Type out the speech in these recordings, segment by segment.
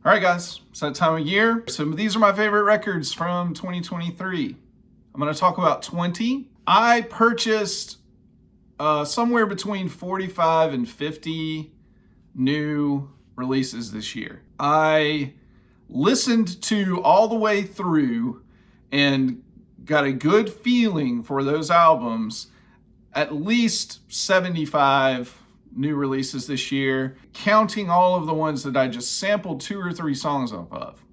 All right, guys, it's that time of year. So these are my favorite records from 2023. I'm going to talk about 20. I purchased somewhere between 45 and 50 new releases this year. I listened to all the way through and got a good feeling for those albums. At least 75 new releases this year, counting all of the ones that I just sampled 2 or 3 songs off of.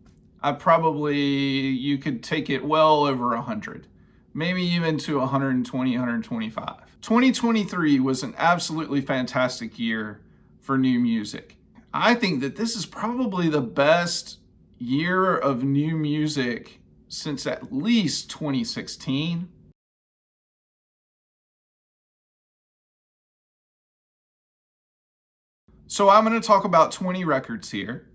You could take it well over 100, maybe even to 120, 125. 2023 was an absolutely fantastic year for new music. I think that this is probably the best year of new music since at least 2016. So I'm going to talk about 20 records here.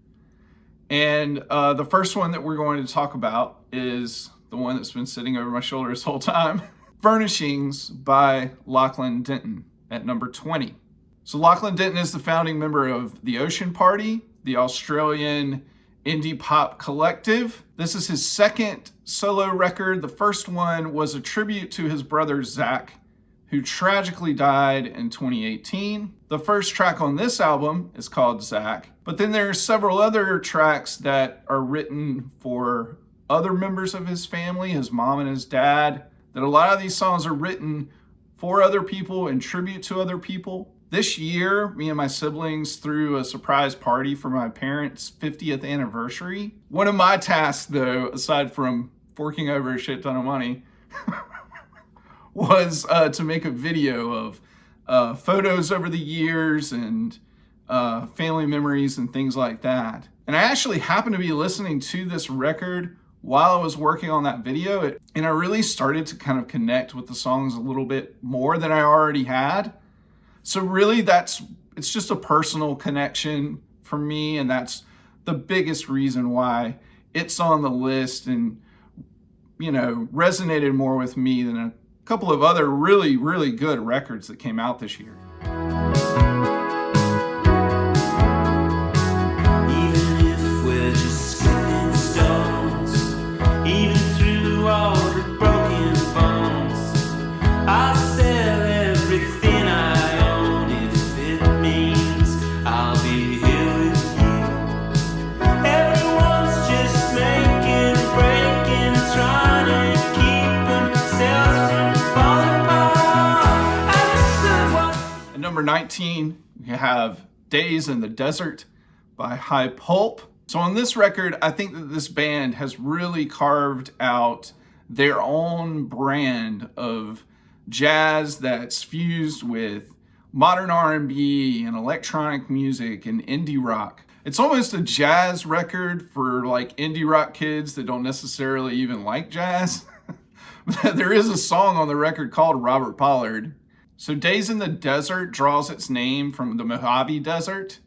And the first one that we're going to talk about is the one that's been sitting over my shoulder this whole time. Furnishings by Lachlan Denton at number 20. So Lachlan Denton is the founding member of The Ocean Party, the Australian indie pop collective. This is his second solo record. The first one was a tribute to his brother Zach, who tragically died in 2018. The first track on this album is called Zach, but then there are several other tracks that are written for other members of his family, his mom and his dad, that a lot of these songs are written for other people in tribute to other people. This year, me and my siblings threw a surprise party for my parents' 50th anniversary. One of my tasks, though, aside from forking over a shit ton of money, was to make a video of photos over the years and family memories and things like that. And I actually happened to be listening to this record while I was working on that video, and I really started to kind of connect with the songs a little bit more than I already had. So really it's just a personal connection for me, and that's the biggest reason why it's on the list and, resonated more with me than a couple of other really, really good records that came out this year. Even if we're just skipping stones, even through all the broken bones, I'll sell everything I own if it means I'll be here with you. Everyone's just making, breaking, trying to keep themselves from falling apart. At number 19, you have Days in the Desert by High Pulp. So on this record, I think that this band has really carved out their own brand of jazz that's fused with modern R&B and electronic music and indie rock. It's almost a jazz record for like indie rock kids that don't necessarily even like jazz. There is a song on the record called Robert Pollard. So Days in the Desert draws its name from the Mojave Desert.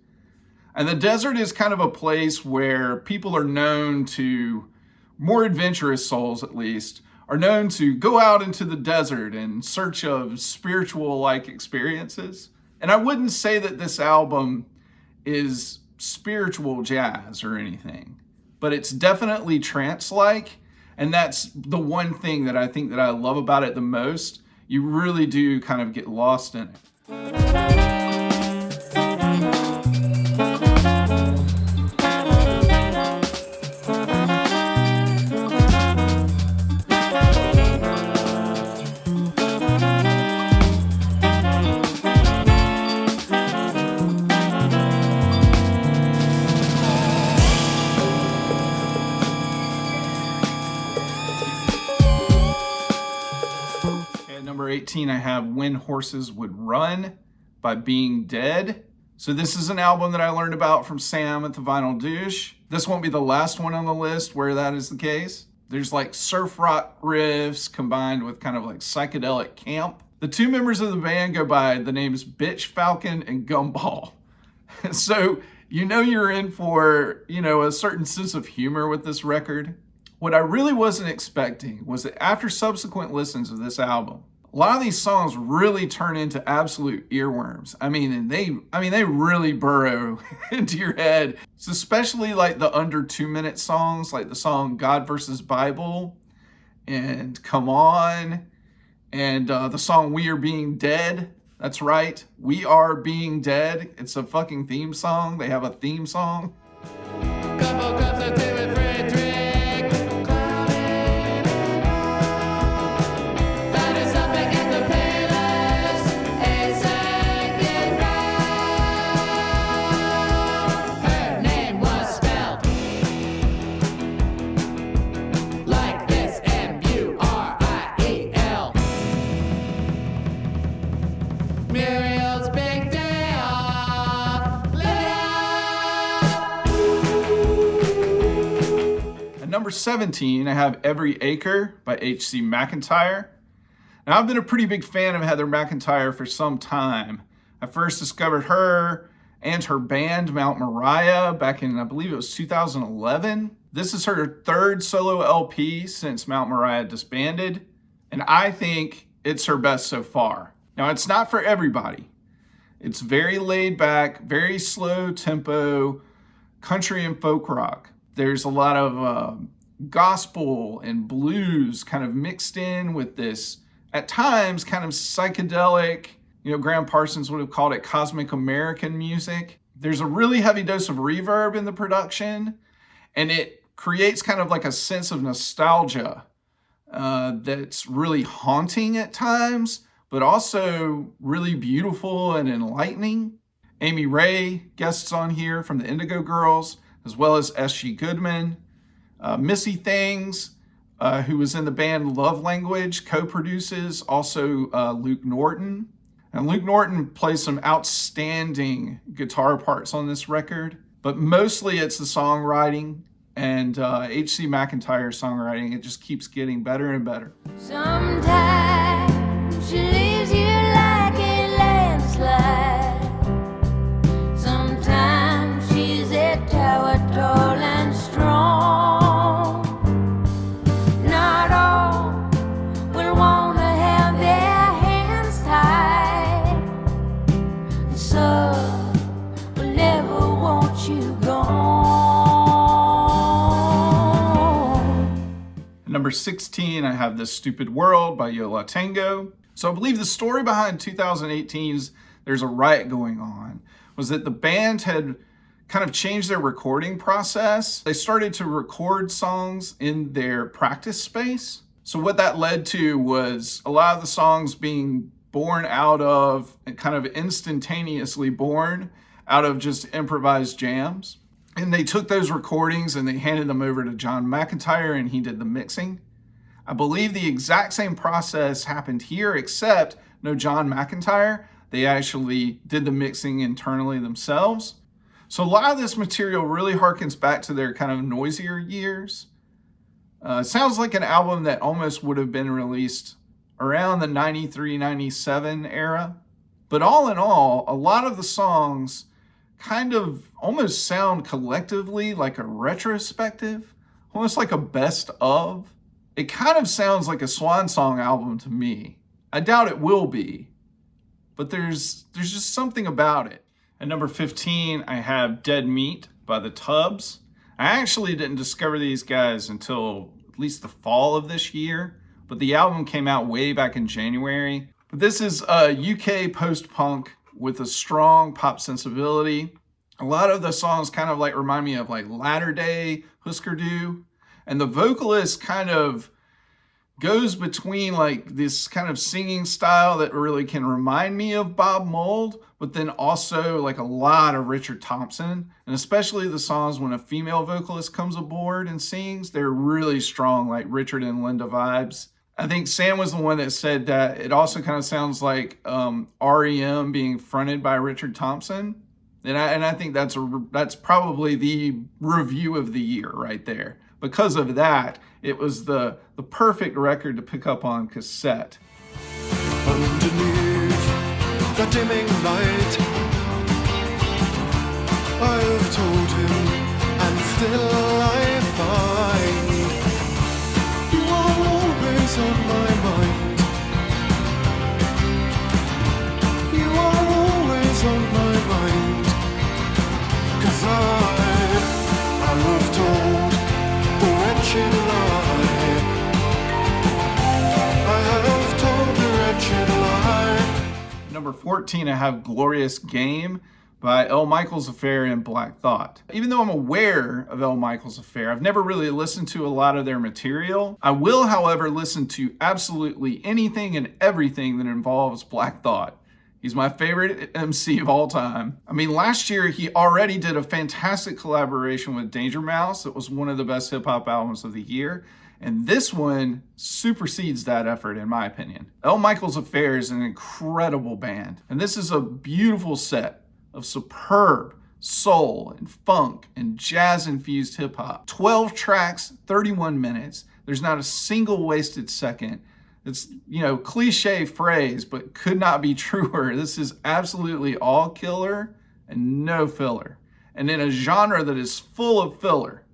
And the desert is kind of a place where people are known to, more adventurous souls at least, are known to go out into the desert in search of spiritual-like experiences. And I wouldn't say that this album is spiritual jazz or anything, but it's definitely trance-like. And that's the one thing that I think that I love about it the most. You really do kind of get lost in it. Number 18, I have When Horses Would Run by Being Dead. So this is an album that I learned about from Sam at the Vinyl Douche. This won't be the last one on the list where that is the case. There's like surf rock riffs combined with kind of like psychedelic camp. The 2 members of the band go by the names Bitch Falcon and Gumball. So you're in for, a certain sense of humor with this record. What I really wasn't expecting was that after subsequent listens of this album, A lot of these songs really turn into absolute earworms. They really burrow into your head. It's especially like the under 2-minute songs, like the song God versus Bible and Come On, and the song We Are Being Dead. That's right, We Are Being Dead. It's a fucking theme song. They have a theme song. Couple cups of tea with Frederick. Found herself back at the palace. A second round. Her name was spelled like this: Muriel. Muriel's big day off. Live it up. At number 17, I have Every Acre by H.C. McIntyre. Now, I've been a pretty big fan of Heather McIntyre for some time. I first discovered her and her band, Mount Moriah, back in, I believe it was 2011. This is her third solo LP since Mount Moriah disbanded, and I think it's her best so far. Now, it's not for everybody. It's very laid back, very slow tempo, country and folk rock. There's a lot of gospel and blues kind of mixed in with this, at times, kind of psychedelic, Graham Parsons would have called it cosmic American music. There's a really heavy dose of reverb in the production, and it creates kind of like a sense of nostalgia that's really haunting at times, but also really beautiful and enlightening. Amy Ray guests on here from the Indigo Girls, as well as S.G. Goodman. Missy Things, who was in the band Love Language, co-produces also Luke Norton. And Luke Norton plays some outstanding guitar parts on this record, but mostly it's the songwriting and H.C. McIntyre's songwriting. It just keeps getting better and better. Sometimes she leaves you like a landslide. Sometimes she's a tower tall and strong. Not all will want to have their hands tied. Some will never want you gone. Number 16, I have This Stupid World by Yo La Tengo. So I believe the story behind 2018's There's a Riot Going On was that the band had kind of changed their recording process. They started to record songs in their practice space. So what that led to was a lot of the songs being born out of, and kind of instantaneously born out of just improvised jams. And they took those recordings and they handed them over to John McIntyre, and he did the mixing. I believe the exact same process happened here, except no John McIntyre. They actually did the mixing internally themselves. So a lot of this material really harkens back to their kind of noisier years. It sounds like an album that almost would have been released around the 93, 97 era. But all in all, a lot of the songs kind of almost sound collectively like a retrospective, almost like a best of. It kind of sounds like a swan song album to me. I doubt it will be, but there's just something about it. At number 15, I have Dead Meat by the Tubs. I actually didn't discover these guys until at least the fall of this year, but the album came out way back in January. But this is UK post-punk with a strong pop sensibility. A lot of the songs kind of like remind me of like latter day Husker Du. And the vocalist kind of goes between like this kind of singing style that really can remind me of Bob Mould, but then also like a lot of Richard Thompson. And especially the songs when a female vocalist comes aboard and sings, they're really strong, like Richard and Linda vibes. I think Sam was the one that said that it also kind of sounds like REM being fronted by Richard Thompson. And I think that's probably the review of the year right there. Because of that, it was the perfect record to pick up on cassette. Underneath the dimming light, I've told him, and still I find you are always on my mind. wretched lie. I have told the wretched lie. Number 14, I have Glorious Game by L. Michael's Affair and Black Thought. Even though I'm aware of L. Michael's Affair, I've never really listened to a lot of their material. I will, however, listen to absolutely anything and everything that involves Black Thought. He's my favorite MC of all time. I mean, last year he already did a fantastic collaboration with Danger Mouse. It was one of the best hip hop albums of the year. And this one supersedes that effort, in my opinion. L. Michael's Affair is an incredible band. And this is a beautiful set of superb soul and funk and jazz-infused hip-hop. 12 tracks, 31 minutes. There's not a single wasted second. It's, cliche phrase, but could not be truer. This is absolutely all killer and no filler. And in a genre that is full of filler,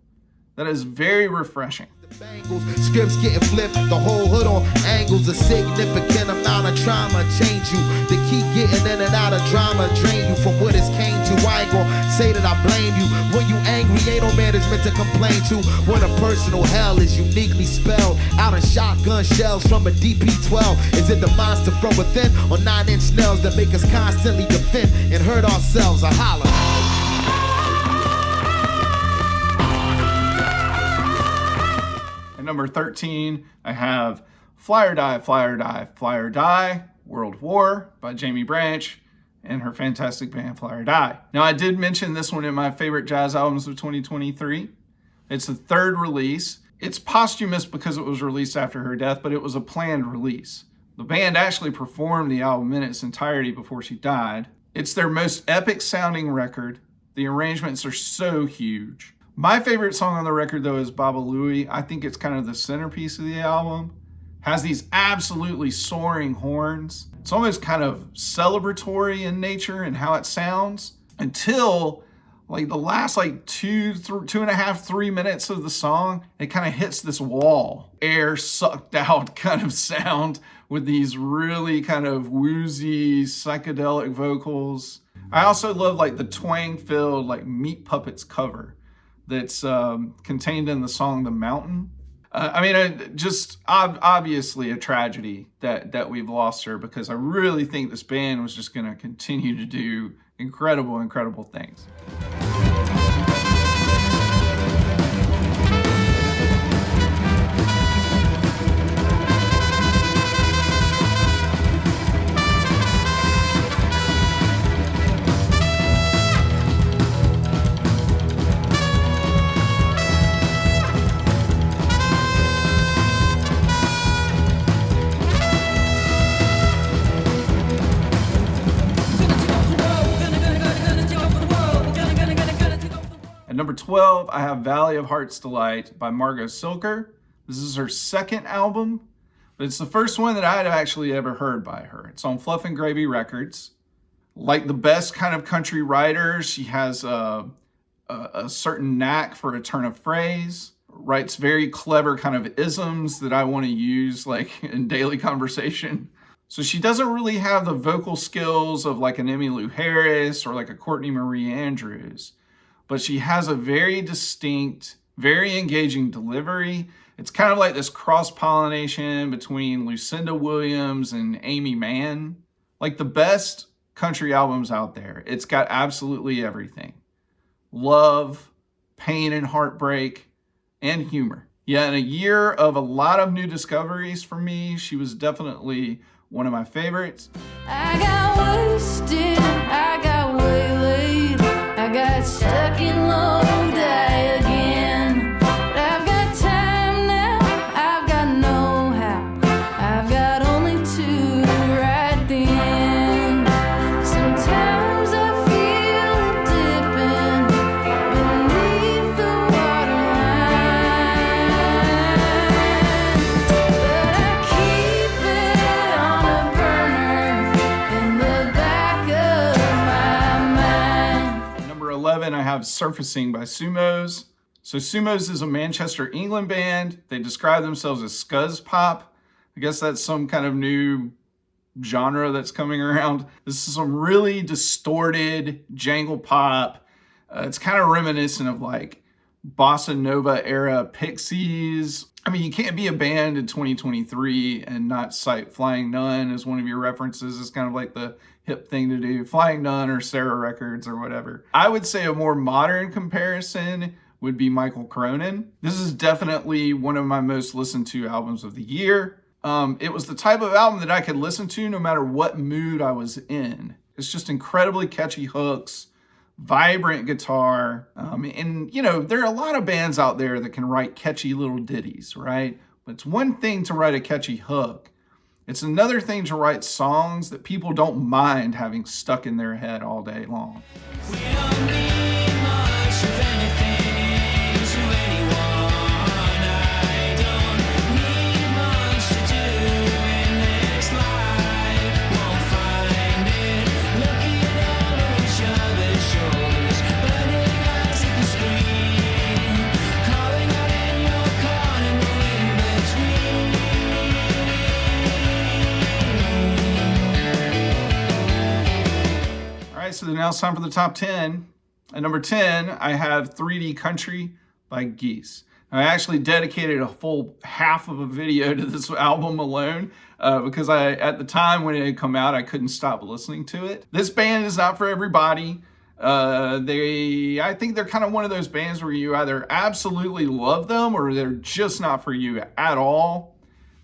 that is very refreshing. Bangles, scripts getting flipped, the whole hood on angles. A significant amount of trauma change you. The key getting in and out of drama drain you from what it's came to. I ain't gon' say that I blame you. When you angry, ain't no management to complain to. When a personal hell is uniquely spelled out of shotgun shells from a DP-12. Is it the monster from within or 9-inch nails that make us constantly defend and hurt ourselves? I holler. Number 13, I have Fly or Die, Fly or Die, Fly or Die, World War by Jamie Branch and her fantastic band Fly or Die. Now, I did mention this one in my favorite jazz albums of 2023. It's the third release. It's posthumous because it was released after her death, but it was a planned release. The band actually performed the album in its entirety before she died. It's their most epic sounding record. The arrangements are so huge. My favorite song on the record, though, is Baba Louie. I think it's kind of the centerpiece of the album. Has these absolutely soaring horns. It's almost kind of celebratory in nature and how it sounds until the last 2.5, 3 minutes of the song. It kind of hits this wall, air sucked out kind of sound with these really kind of woozy psychedelic vocals. I also love the twang-filled Meat Puppets cover that's contained in the song The Mountain. Obviously a tragedy that we've lost her, because I really think this band was just gonna continue to do incredible, incredible things. Number 12, I have Valley of Heart's Delight by Margot Silker. This is her second album, but it's the first one that I had actually ever heard by her. It's on Fluff and Gravy Records. Like the best kind of country writer, she has a certain knack for a turn of phrase, writes very clever kind of isms that I want to use in daily conversation. So she doesn't really have the vocal skills of an Emmylou Harris or a Courtney Marie Andrews, but she has a very distinct, very engaging delivery. It's kind of like this cross-pollination between Lucinda Williams and Amy Mann. The best country albums out there. It's got absolutely everything. Love, pain and heartbreak, and humor. Yeah, in a year of a lot of new discoveries for me, she was definitely one of my favorites. I got wasted, I got waylaid, I got stuck in Lodi again. But I've got time now, I've got know-how, I've got only to right then. Sometimes I feel it dipping beneath the waterline, but I keep it on a burner in the back of my mind. Number 11, I have Surfacing by Sumos. So Sumos is a Manchester, England band. They describe themselves as scuzz pop. I guess that's some kind of new genre that's coming around. This is some really distorted jangle pop. It's kind of reminiscent of bossa nova era Pixies. I mean, you can't be a band in 2023 and not cite Flying Nun as one of your references. It's kind of like the hip thing to do. Flying Nun or Sarah Records or whatever. I would say a more modern comparison would be Michael Cronin. This is definitely one of my most listened to albums of the year. It was the type of album that I could listen to no matter what mood I was in. It's just incredibly catchy hooks, vibrant guitar. And, you know, there are a lot of bands out there that can write catchy little ditties, right? But it's one thing to write a catchy hook. It's another thing to write songs that people don't mind having stuck in their head all day long. We don't need much of anything to anyone. I don't need much to do in this life. Won't find it. Looking over each other's shoulders, burning eyes at the screen, calling out in your car and the in-between. All right, so now it's time for the top 10. At number 10, I have 3D Country by Geese. Now, I actually dedicated a full half of a video to this album alone because at the time when it had come out, I couldn't stop listening to it. This band is not for everybody. I think they're kind of one of those bands where you either absolutely love them or they're just not for you at all.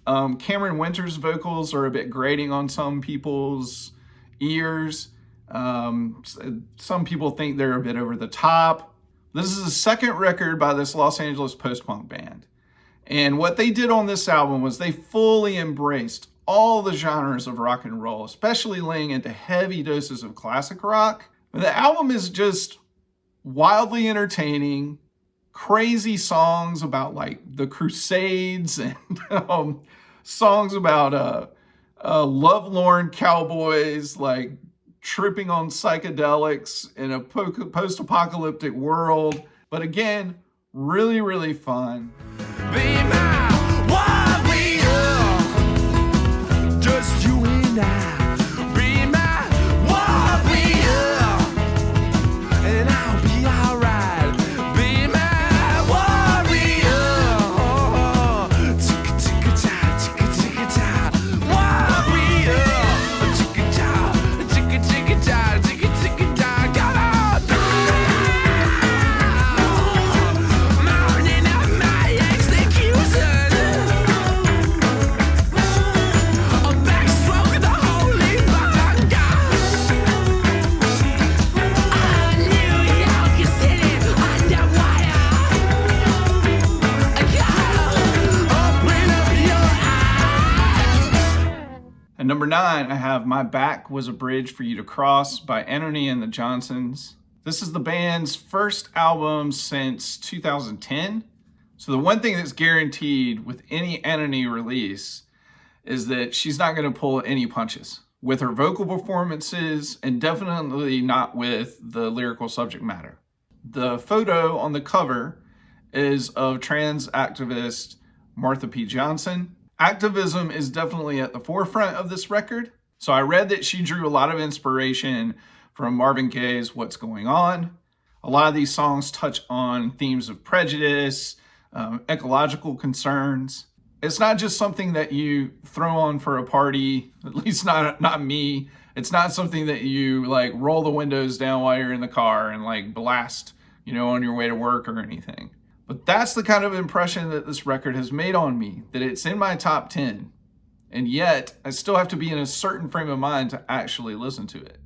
Cameron Winter's vocals are a bit grating on some people's ears. Some people think they're a bit over the top. This is the second record by this Los Angeles post-punk band. And what they did on this album was they fully embraced all the genres of rock and roll, especially laying into heavy doses of classic rock. The album is just wildly entertaining, crazy songs about like the Crusades and songs about lovelorn cowboys like tripping on psychedelics in a post-apocalyptic world. But again, really, really fun. Be my warrior, just you and I. Be my warrior, and I'll be alright. Be my warrior, chicka-chicka-cha, chicka-chicka-cha, warrior, chicka-cha, chicka-chicka-cha, chicka-chicka-cha, come on! Mounting up my execution, a backstroke of the holy vodka. New York City underwater. Open up your eyes. At number 9, I have My Back Was a Bridge for You to Cross by Anthony and the Johnsons. This is the band's first album since 2010. So the one thing that's guaranteed with any Anthony release is that she's not going to pull any punches with her vocal performances and definitely not with the lyrical subject matter. The photo on the cover is of trans activist Martha P. Johnson. Activism is definitely at the forefront of this record. So I read that she drew a lot of inspiration from Marvin Gaye's What's Going On. A lot of these songs touch on themes of prejudice, ecological concerns. It's not just something that you throw on for a party, at least not me. It's not something that you like roll the windows down while you're in the car and like blast, on your way to work or anything. But that's the kind of impression that this record has made on me, that it's in my top 10. And yet, I still have to be in a certain frame of mind to actually listen to it.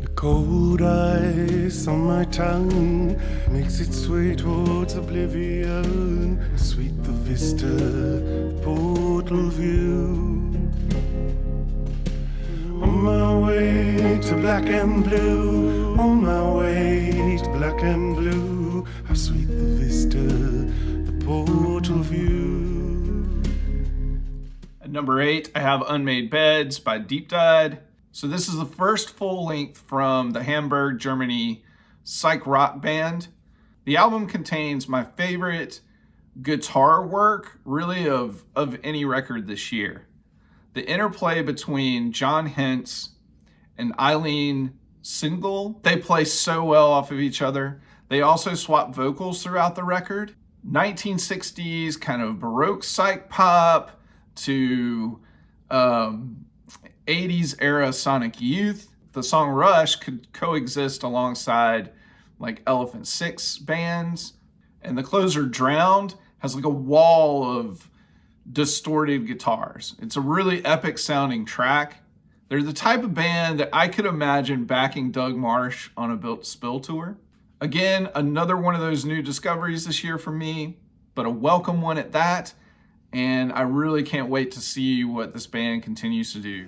The cold ice on my tongue makes its way towards oblivion. Sweet the vista, the portal view. On my way to black and blue, on my way to black and blue. How sweet the vista, the portal view. At number 8, I have Unmade Beds by Deep Dyed. So this is the first full length from the Hamburg, Germany psych rock band. The album contains my favorite guitar work, really, of any record this year. The interplay between John Hintz and Eileen Single, they play so well off of each other. They also swap vocals throughout the record. 1960s kind of Baroque psych pop to 80s era Sonic Youth. The song Rush could coexist alongside like Elephant Six bands. And the closer Drowned has like a wall of distorted guitars. It's a really epic sounding track. They're the type of band that I could imagine backing Doug Marsh on a Built to Spill tour. Again, another one of those new discoveries this year for me, but a welcome one at that. And I really can't wait to see what this band continues to do.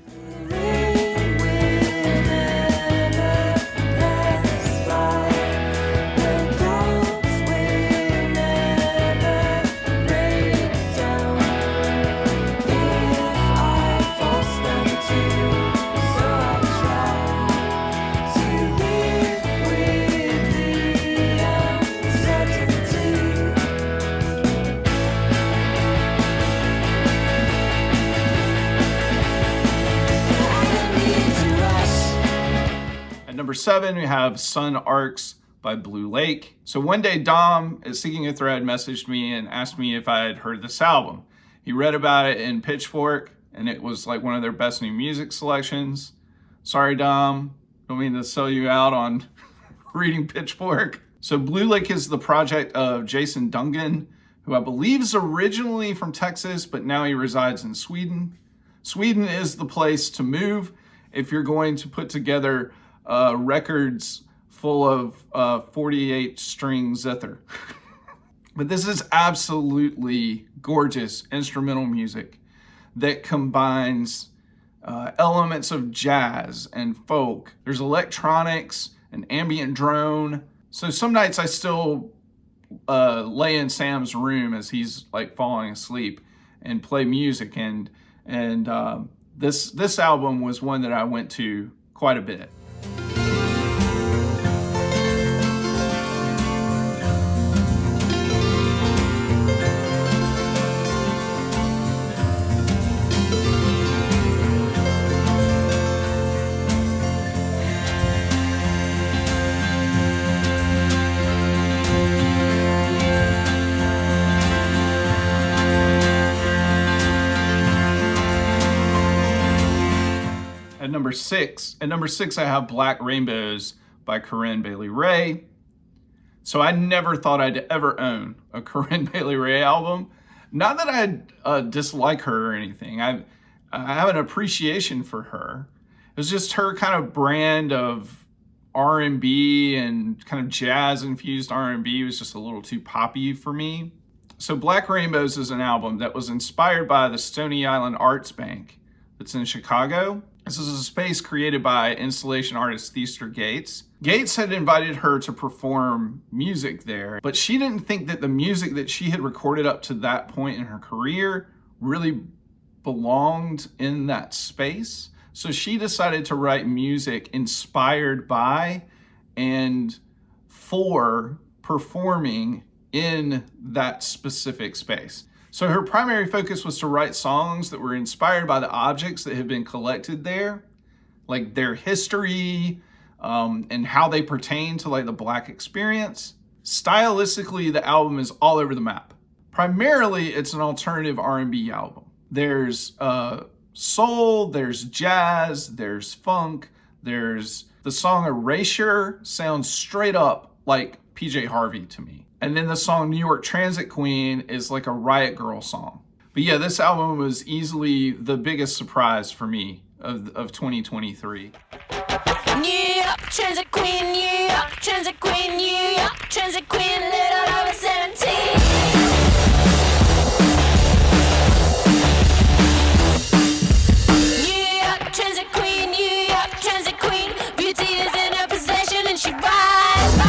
Number 7, we have Sun Arcs by Blue Lake. So one day Dom at Seeking a Thread messaged me and asked me if I had heard this album. He read about it in Pitchfork and it was like one of their best new music selections. Sorry, Dom, don't mean to sell you out on reading Pitchfork. So Blue Lake is the project of Jason Dungan, who I believe is originally from Texas, but now he resides in Sweden. Sweden is the place to move if you're going to put together records full of 48 string zither. But this is absolutely gorgeous instrumental music that combines elements of jazz and folk. There's electronics and ambient drone. So some nights I still lay in Sam's room as he's like falling asleep and play music. And this album was one that I went to quite a bit. At number six, I have Black Rainbows by Corinne Bailey Rae. So I never thought I'd ever own a Corinne Bailey Rae album. Not that I dislike her or anything. I have an appreciation for her. It was just her kind of brand of R&B and kind of jazz-infused R&B was just a little too poppy for me. So Black Rainbows is an album that was inspired by the Stony Island Arts Bank that's in Chicago. This is a space created by installation artist Theaster Gates. Gates had invited her to perform music there, but she didn't think that the music that she had recorded up to that point in her career really belonged in that space. So she decided to write music inspired by and for performing in that specific space. So her primary focus was to write songs that were inspired by the objects that had been collected there, like their history and how they pertain to like the Black experience. Stylistically, the album is all over the map. Primarily, it's an alternative R&B album. There's soul, there's jazz, there's funk, there's the song Erasure sounds straight up like PJ Harvey to me. And then the song New York Transit Queen is like a Riot Girl song. But yeah, this album was easily the biggest surprise for me of 2023. New York Transit Queen, New York Transit Queen, New York Transit Queen, little over 17. New York Transit Queen, New York Transit Queen, beauty is in her possession and she rides by.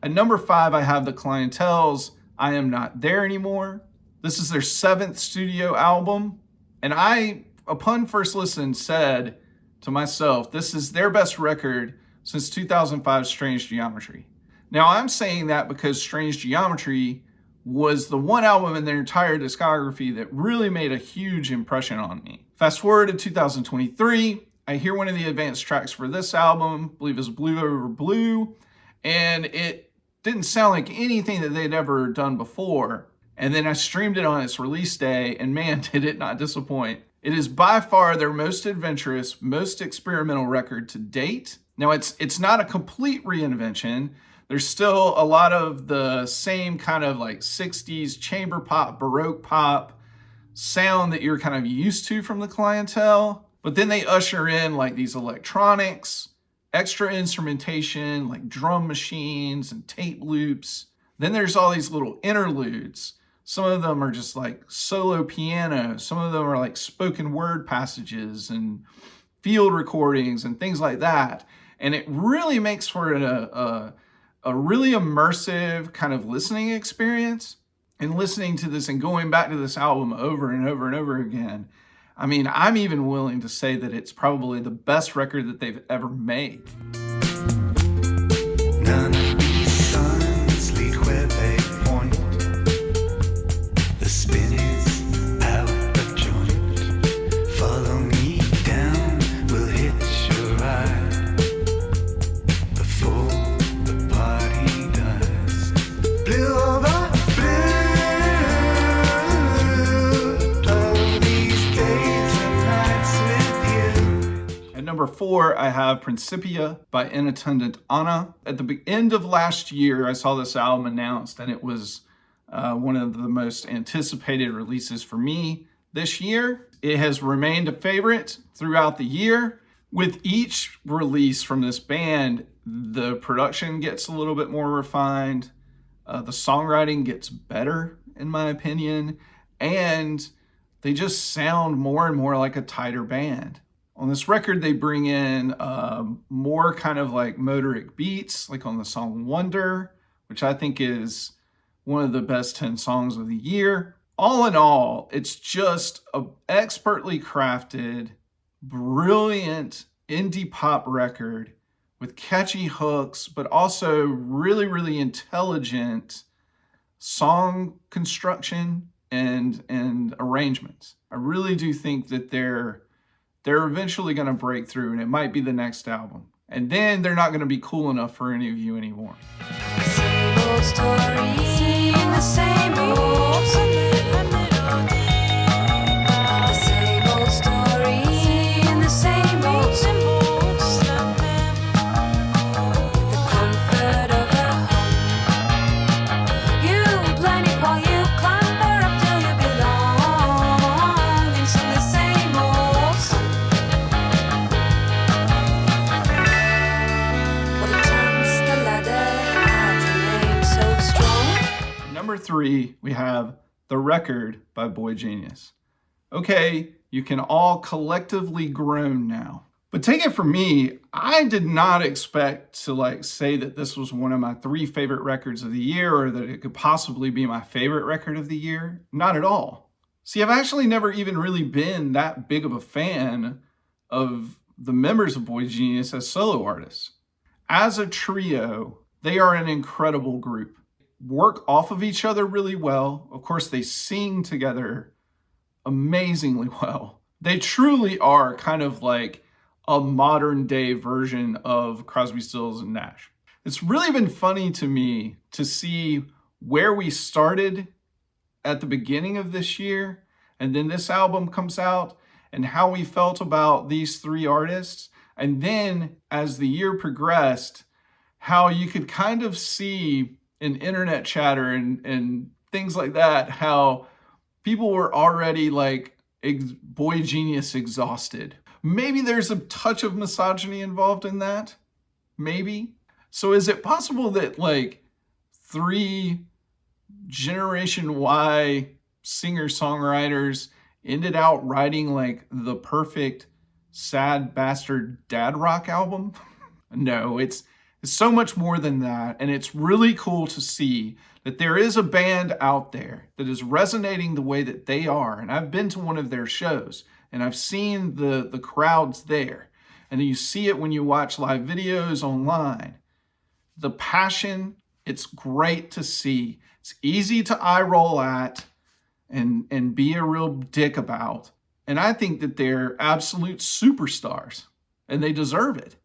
At number 5, I have The Clientele's I Am Not There Anymore. This is their 7th studio album. And I, upon first listen, said to myself, this is their best record since 2005's Strange Geometry. Now, I'm saying that because Strange Geometry was the one album in their entire discography that really made a huge impression on me. Fast forward to 2023, I hear one of the advanced tracks for this album, I believe is Blue Over Blue, and it didn't sound like anything that they'd ever done before. And then I streamed it on its release day, and man, did it not disappoint. It is by far their most adventurous, most experimental record to date. Now, it's not a complete reinvention. There's still a lot of the same kind of like 60s chamber pop, Baroque pop sound that you're kind of used to from the Clientele. But then they usher in like these electronics, extra instrumentation, like drum machines and tape loops. Then there's all these little interludes. Some of them are just like solo piano. Some of them are like spoken word passages and field recordings and things like that. And it really makes for a really immersive kind of listening experience. And listening to this and going back to this album over and over and over again, I mean, I'm even willing to say that it's probably the best record that they've ever made. None of these signs lead where they point. The spin is out of joint. Follow me down, we'll hitch a ride before the party dies. Blue over blue, all these days and nights with you. At number 4, I have Principia by Inattendant Anna. At the end of last year, I saw this album announced, and it was one of the most anticipated releases for me this year. It has remained a favorite throughout the year. With each release from this band, the production gets a little bit more refined. The songwriting gets better, in my opinion, and they just sound more and more like a tighter band. On this record, they bring in more kind of like motoric beats, like on the song Wonder, which I think is one of the best 10 songs of the year. All in all, it's just an expertly crafted, brilliant indie pop record with catchy hooks, but also really, really intelligent song construction and arrangements. I really do think that they're eventually going to break through, and it might be the next album. And then they're not going to be cool enough for any of you anymore. Same old story, the same old melody. The same old story, the same old symbols. The comfort of a home. You plan it while you clamber up till you belong into the same old song. What a chance the ladder had to remain so strong. Number 3, we have The Record by Boy Genius. Okay, you can all collectively groan now. But take it from me, I did not expect to say that this was one of my 3 favorite records of the year, or that it could possibly be my favorite record of the year. Not at all. See, I've actually never even really been that big of a fan of the members of Boy Genius as solo artists. As a trio, they are an incredible group. Work off of each other really well. Of course, they sing together amazingly well. They truly are kind of like a modern day version of Crosby, Stills, and Nash. It's really been funny to me to see where we started at the beginning of this year, and then this album comes out, and how we felt about these 3 artists. And then as the year progressed, how you could kind of see in internet chatter and things like that, how people were already Boy Genius exhausted. Maybe there's a touch of misogyny involved in that. Maybe. So is it possible that 3 Generation Y singer-songwriters ended out writing the perfect sad bastard dad rock album? No, it's so much more than that. And it's really cool to see that there is a band out there that is resonating the way that they are. And I've been to one of their shows, and I've seen the crowds there. And you see it when you watch live videos online. The passion, it's great to see. It's easy to eye roll at and be a real dick about. And I think that they're absolute superstars. and they deserve it.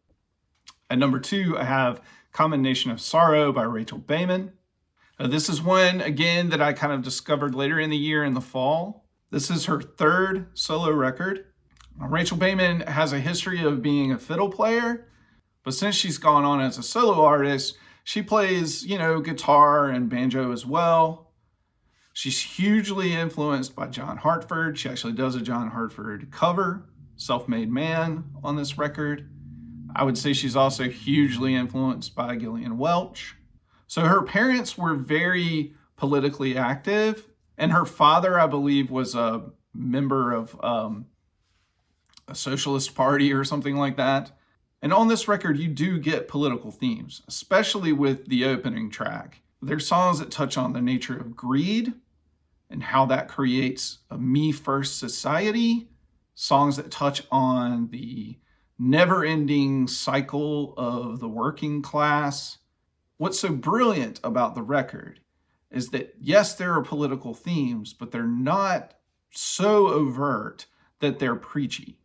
At number 2, I have Combination of Sorrow by Rachel Bayman. This is one, again, that I kind of discovered later in the year in the fall. This is her 3rd solo record. Rachel Bayman has a history of being a fiddle player, but since she's gone on as a solo artist, she plays, guitar and banjo as well. She's hugely influenced by John Hartford. She actually does a John Hartford cover, Self-Made Man, on this record. I would say she's also hugely influenced by Gillian Welch. So her parents were very politically active, and her father, I believe, was a member of a socialist party or something like that. And on this record, you do get political themes, especially with the opening track. There's songs that touch on the nature of greed and how that creates a me-first society, songs that touch on the never-ending cycle of the working class. What's so brilliant about the record is that, yes, there are political themes, but they're not so overt that they're preachy.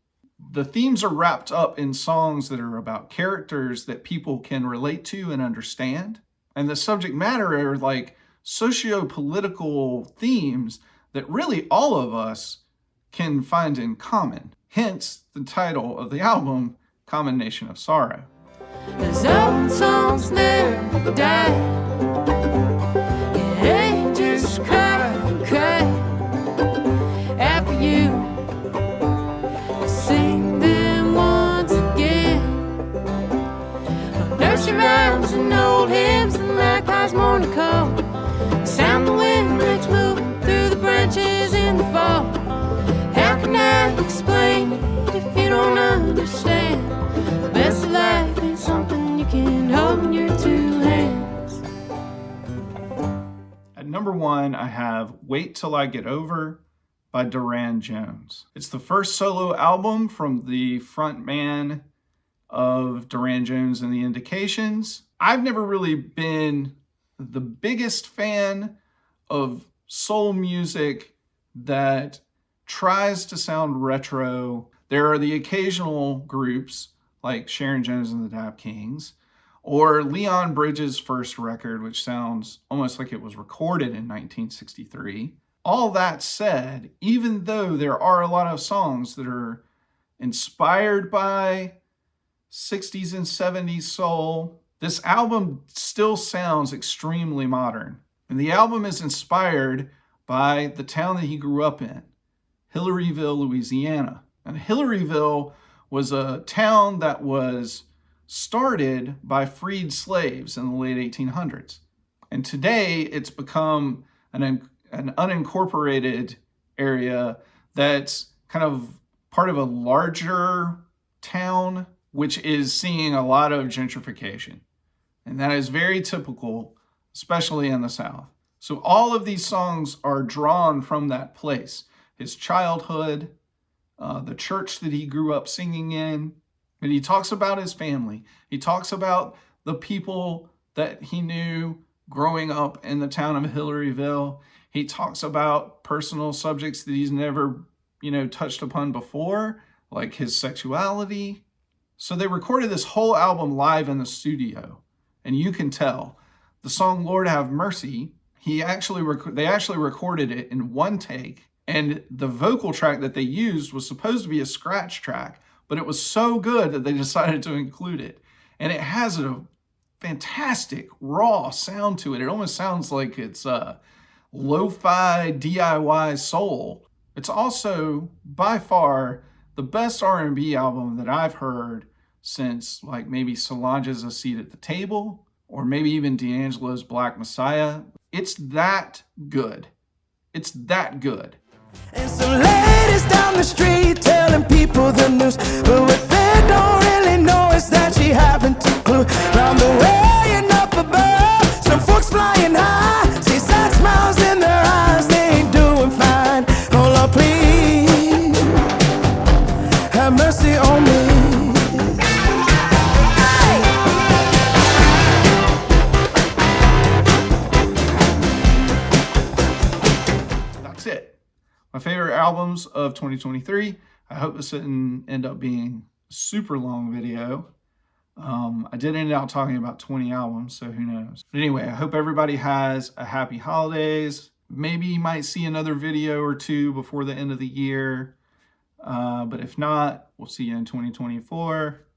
The themes are wrapped up in songs that are about characters that people can relate to and understand. And the subject matter are like socio-political themes that really all of us can find in common. Hence the title of the album, Combination of Sorrow. Those old songs never die. It ain't just cry and cry after you sing them once again. Nursery rhymes and old hymns and likewise more to come. Sound the wind makes moving through the branches in the fall. How can I explain it if you don't understand? The best of life is something you can hold in your 2 hands. At number 1, I have Wait Till I Get Over by Duran Jones. It's the first solo album from the frontman of Duran Jones and the Indications. I've never really been the biggest fan of soul music that tries to sound retro. There are the occasional groups like Sharon Jones and the Dap Kings, or Leon Bridges' first record, which sounds almost like it was recorded in 1963. All that said, even though there are a lot of songs that are inspired by 60s and 70s soul, this album still sounds extremely modern. And the album is inspired by the town that he grew up in, Hillaryville, Louisiana. And Hillaryville was a town that was started by freed slaves in the late 1800s. And today it's become an unincorporated area that's kind of part of a larger town, which is seeing a lot of gentrification. And that is very typical, especially in the South. So all of these songs are drawn from that place. His childhood, the church that he grew up singing in, and he talks about his family. He talks about the people that he knew growing up in the town of Hillaryville. He talks about personal subjects that he's never, touched upon before, like his sexuality. So they recorded this whole album live in the studio, and you can tell. The song Lord Have Mercy, they actually recorded it in one take, and the vocal track that they used was supposed to be a scratch track, but it was so good that they decided to include it. And it has a fantastic raw sound to it. It almost sounds like it's lo-fi DIY soul. It's also by far the best R&B album that I've heard since like maybe Solange's A Seat at the Table, or maybe even D'Angelo's Black Messiah. It's that good. It's that good. And some ladies down the street telling people the news, but what they don't really know is that she haven't a clue. Round the way and up above, some folks flying high, see sad smiles in their eyes, they ain't doing fine. Oh Lord, please have mercy on me. That's it. My favorite albums of 2023. I hope this didn't end up being super long video. I did end out talking about 20 albums, so who knows. But anyway, I hope everybody has a happy holidays. Maybe you might see another video or two before the end of the year. But if not, we'll see you in 2024.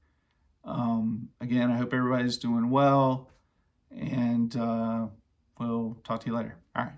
Again, I hope everybody's doing well, and we'll talk to you later. All right.